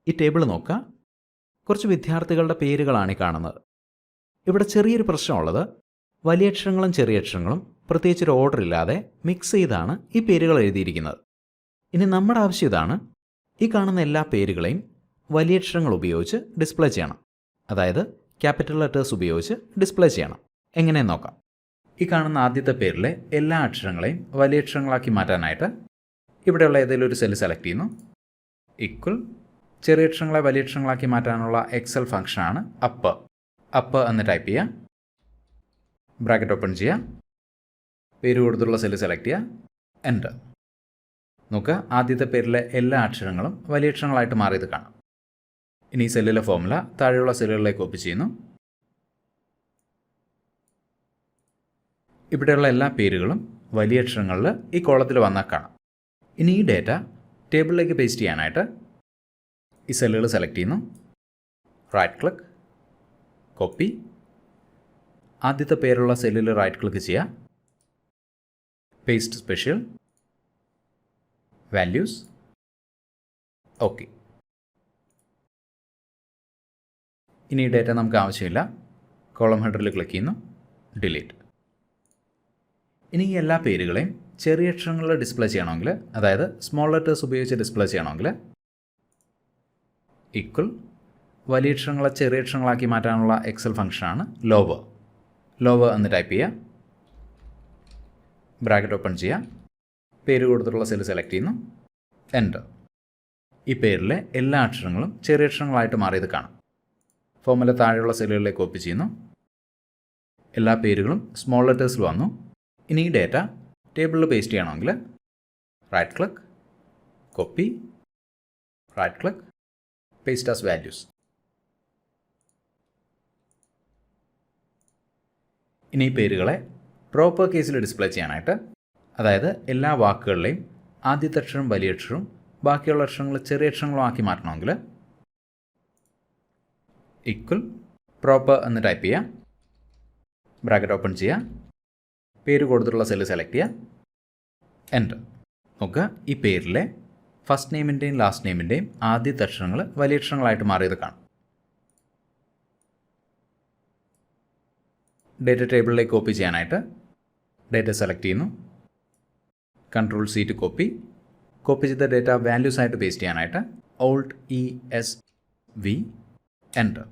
ഈ ടേബിൾ നോക്കുക. കുറച്ച് വിദ്യാർത്ഥികളുടെ പേരുകളാണ് ഈ കാണുന്നത്. ഇവിടെ ചെറിയൊരു പ്രശ്നമുള്ളത് വലിയ അക്ഷരങ്ങളും ചെറിയ അക്ഷരങ്ങളും പ്രത്യേകിച്ചൊരു ഓർഡർ ഇല്ലാതെ മിക്സ് ചെയ്താണ് ഈ പേരുകൾ എഴുതിയിരിക്കുന്നത്. ഇനി നമ്മുടെ ആവശ്യം ഇതാണ്, ഈ കാണുന്ന എല്ലാ പേരുകളെയും വലിയ അക്ഷരങ്ങൾ ഉപയോഗിച്ച് ഡിസ്പ്ലേ ചെയ്യണം. അതായത് ക്യാപിറ്റൽ ലെറ്റേഴ്സ് ഉപയോഗിച്ച് ഡിസ്പ്ലേ ചെയ്യണം. എങ്ങനെയെന്ന് നോക്കാം. ഈ കാണുന്ന ആദ്യത്തെ പേരിലെ എല്ലാ അക്ഷരങ്ങളെയും വലിയ അക്ഷരങ്ങളാക്കി മാറ്റാനായിട്ട് ഇവിടെയുള്ള ഏതെങ്കിലും ഒരു സെല്ല് സെലക്ട് ചെയ്യുന്നു. ഈക്വൽ ചെറിയ അക്ഷരങ്ങളെ വലിയ അക്ഷരങ്ങളാക്കി മാറ്റാനുള്ള എക്സൽ ഫംഗ്ഷനാണ് അപ്പ് എന്ന് ടൈപ്പ് ചെയ്യുക. ബ്രാക്കറ്റ് ഓപ്പൺ ചെയ്യുക. പേര് കൊടുത്തുള്ള സെല്ല് സെലക്ട് ചെയ്യുക. എൻ്റർ. നോക്കുക, ആദ്യത്തെ പേരിലെ എല്ലാ അക്ഷരങ്ങളും വലിയ അക്ഷരങ്ങളായിട്ട് മാറിയത് കാണാം. ഇനി ഈ സെല്ലിലെ ഫോർമുല താഴെയുള്ള സെല്ലുകളിലേക്ക് കോപ്പി ചെയ്യുന്നു. ഇവിടെയുള്ള എല്ലാ പേരുകളും വലിയ അക്ഷരങ്ങളിൽ ഈ കോളത്തിൽ വന്നാൽ കാണാം. ഇനി ഈ ഡേറ്റ ടേബിളിലേക്ക് പേസ്റ്റ് ചെയ്യാനായിട്ട് ഈ സെല്ലുകൾ സെലക്ട് ചെയ്യുന്നു. Right click, copy. ആദ്യത്തെ പേരുള്ള സെല്ലിൽ റൈറ്റ് ക്ലിക്ക് ചെയ്യുക. Paste special, values, okay. ഇനി ഈ ഡേറ്റ നമുക്ക് ആവശ്യമില്ല. കോളം ഹെഡറിൽ ക്ലിക്ക് ചെയ്യുന്നു, ഡിലീറ്റ്. ഇനി ഈ എല്ലാ പേരുകളെയും ചെറിയ അക്ഷരങ്ങളിൽ ഡിസ്പ്ലേ ചെയ്യണമെങ്കിൽ, അതായത് സ്മോൾ ലെറ്റേഴ്സ് ഉപയോഗിച്ച് ഡിസ്പ്ലേ ചെയ്യണമെങ്കിൽ ഈക്വൽ വലിയ അക്ഷരങ്ങളെ ചെറിയ അക്ഷരങ്ങളാക്കി മാറ്റാനുള്ള എക്സൽ ഫംഗ്ഷനാണ് ലോവർ എന്ന് ടൈപ്പ് ചെയ്യുക. ബ്രാക്കറ്റ് ഓപ്പൺ ചെയ്യുക. പേര് കൊടുത്തിട്ടുള്ള സെല്ല് സെലക്ട് ചെയ്യുന്നു. എൻ്റർ. ഈ പേരിലെ എല്ലാ അക്ഷരങ്ങളും ചെറിയ അക്ഷരങ്ങളായിട്ട് മാറിയത് കാണാം. ഫോർമുല താഴെയുള്ള സെല്ലുകളിലേക്ക് കോപ്പി ചെയ്യുന്നു. എല്ലാ പേരുകളും സ്മോൾ ലെറ്റേഴ്സിൽ വന്നു. ഇനി ഈ ഡേറ്റ ടേബിളിൽ പേസ്റ്റ് ചെയ്യണമെങ്കിൽ right click, copy, right click, paste as values. ഇനി ഈ പേരുകളെ പ്രോപ്പർ കേസിൽ ഡിസ്പ്ലേ ചെയ്യാനായിട്ട്, അതായത് എല്ലാ വാക്കുകളിലെയും ആദ്യത്തെ അക്ഷരം വലിയ അക്ഷരവും ബാക്കിയുള്ള അക്ഷരങ്ങൾ ചെറിയ അക്ഷരങ്ങളും ആക്കി മാറ്റണമെങ്കിൽ ഈക്വൽ പ്രോപ്പർ എന്ന് ടൈപ്പ് ചെയ്യുക. ബ്രാക്കറ്റ് ഓപ്പൺ ചെയ്യുക. പേര് കൊടുത്തിട്ടുള്ള സെല്ല് സെലക്ട് ചെയ്യുക. എൻ്റർ. നോക്കുക, ഈ പേരിലെ ഫസ്റ്റ് നെയിമിൻ്റെയും ലാസ്റ്റ് നെയിമിൻ്റെയും ആദ്യത്തെ അക്ഷരങ്ങൾ വലിയ അക്ഷരങ്ങളായിട്ട് മാറിയത് കാണാം. ഡേറ്റ ടേബിളിലേക്ക് കോപ്പി ചെയ്യാനായിട്ട് ഡേറ്റ സെലക്ട് ചെയ്യുന്നു. Ctrl+C ടു കോപ്പി ചെയ്ത ഡേറ്റ വാല്യൂസ് ആയിട്ട് പേസ്റ്റ് ചെയ്യാനായിട്ട് Alt+E+S+V, എൻ്റർ.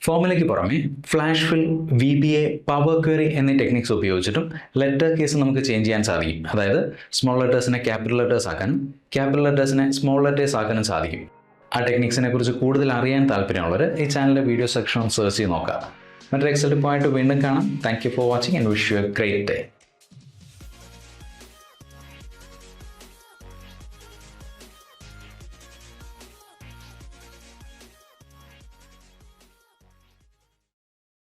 ഫോർമുലയ്ക്ക് പുറമെ ഫ്ലാഷ് ഫിൽ, VBA, പവർ ക്വറി എന്നീ ടെക്നിക്സ് ഉപയോഗിച്ചിട്ടും ലെറ്റർ കേസ് നമുക്ക് ചേഞ്ച് ചെയ്യാൻ സാധിക്കും. അതായത് സ്മോൾ ലെറ്റേഴ്സിനെ ക്യാപിറ്റൽ ലെറ്റേഴ്സ് ആക്കാനും ക്യാപിറ്റൽ ലെറ്റേഴ്സിനെ സ്മോൾ ലെറ്റേഴ്സ് ആക്കാനും സാധിക്കും. ആ ടെക്നിക്സിനെ കുറിച്ച് കൂടുതൽ അറിയാൻ താല്പര്യമുള്ളവർ ഈ ചാനലിലെ വീഡിയോ സെക്ഷൻ സെർച്ച് ചെയ്ത് നോക്കുക. മറ്റൊരു എക്സൽ ടിപ്പുമായിട്ട് വീണ്ടും കാണാം. Thank you for watching and wish you A great day.